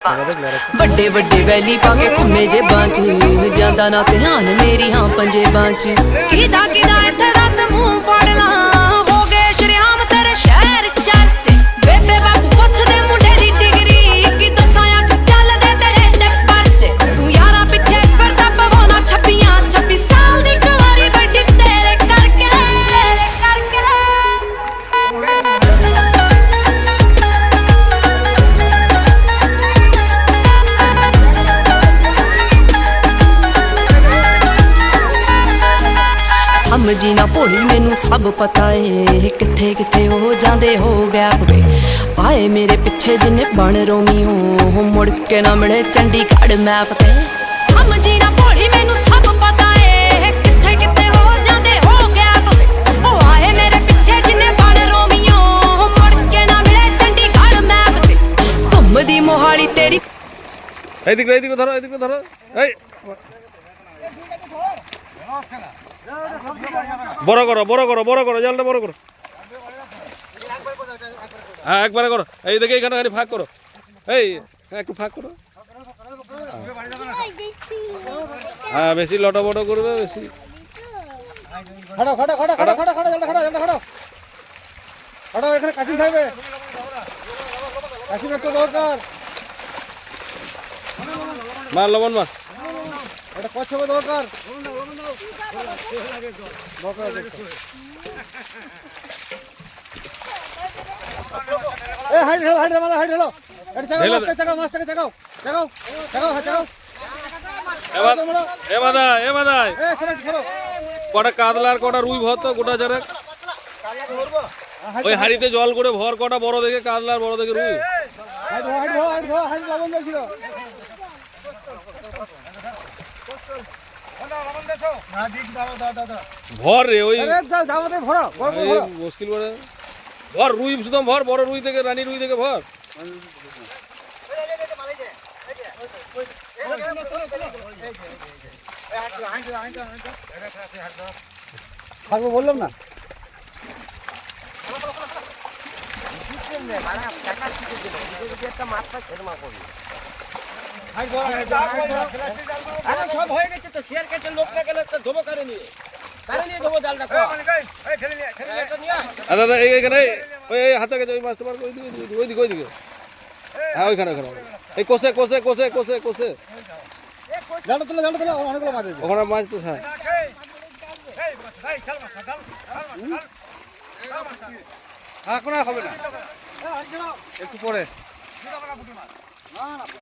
ਵੱਡੇ ਵੱਡੇ ਵੈਲੀ ਪਾ ਕੇ ਘੁੰਮੇ ਜੇ ਬਾਂਚ ਜਾਂਦਾ ਨਾ ਧਿਆਨ ਮੇਰੀ ਹਾਂ ਪੰਜੇ ਬਾਂਚ ਕਿਦਾ ਕਿਦਾ ਇੱਥੇ ਦੱਸ ਮੂੰਹ ਫੜ ਲਾਂ ਹੋ ਗਏ ਸ਼ਰਿਆਮ ਤੇਰੇ ਸ਼ਹਿਰ ਚਰਚ ਬੇਬੇ ਬਾਪੂ ਪੁੱਛਦੇ ਮੁੰਡੇ ਦੀ ਡਿਗਰੀ ਕੀ ਦੱਸਾਂ ਅੱਠ ਚੱਲਦੇ ਤੇਰੇ ਤੇ ਪਰਚੇ ਤੂੰ ਯਾਰਾਂ ਪਿੱਛੇ ਫਿਰਦਾ ਪਵਾਉਣਾ 26 ਸਾਲ ਦੀ ਕੁਵਾਰੀ ਵੱਡੀ ਤੇਰੇ ਕਰਕੇ ਸਮਝੀ ਨਾ ਭੋਲੀ ਮੈਨੂੰ ਸਭ ਪਤਾ ਏ ਕਿੱਥੇ ਕਿੱਥੇ ਹੋ ਜਾਂਦੇ ਹੋ ਗੈਪ ਵੇ ਆਏ ਮੇਰੇ ਪਿੱਛੇ ਜਿੰਨੇ ਬਣ ਰੋਮੀਓ ਮੁੜ ਕੇ ਨਾ ਮਿਲੇ ਚੰਡੀਗੜ੍ਹ ਮੈਪ ਤੇ ਸਮਝੀ ਨਾ ਭੋਲੀ ਮੈਨੂੰ ਸਭ ਪਤਾ ਏ ਕਿੱਥੇ ਕਿੱਥੇ ਹੋ ਜਾਂਦੇ ਹੋ ਗੈਪ ਵੇ ਉਹ ਆਏ ਮੇਰੇ ਪਿੱਛੇ ਜਿੰਨੇ ਬਣ ਰੋਮੀਓ ਮੁੜ ਕੇ ਨਾ ਮਿਲੇ ਚੰਡੀਗੜ੍ਹ ਮੈਪ ਤੇ ਘੁੰਮਦੀ ਮੋਹਾਲੀ ਤੇਰੀ এইদিকে ধরো এই বড় করো জালটা বড় করো হ্যাঁ একবারে করো এই দেখে এখানে খালি ফাঁক করো এই একটু ফাঁক করো হ্যাঁ বেশি লটাবটো করবে বেশি এখানে কাশিম খাইবে কাশিম একটা দরকার মার লবণ মার এটা কচ্ছপে দরকার কটা কাতলার কটা রুই ভর তো গোটা চারেক ওই হাড়িতে জল করে ভর কটা বড় দেখে কাতলার বড় দেখে রুই ভর রে ওই মুশকিল করে ভর রুই শুধু ভর বড় রুই থেকে রানী রুই থেকে ভর থাকবো বললাম না সব হয়ে গেছে তো শেয়ার কেটে লোক না গেলে ধোবো কারে নিয়ে ধোবো জালটা দাদা এইখানে ওই হাতে গেছে ওই মাছটা পারবো ওইদিকে হ্যাঁ ওইখানে এই কোষে জালটা তুলে অনেকগুলো মাছ আছে ওখানে মাছ তো হ্যাঁ এখন আর হবে না একটু পরে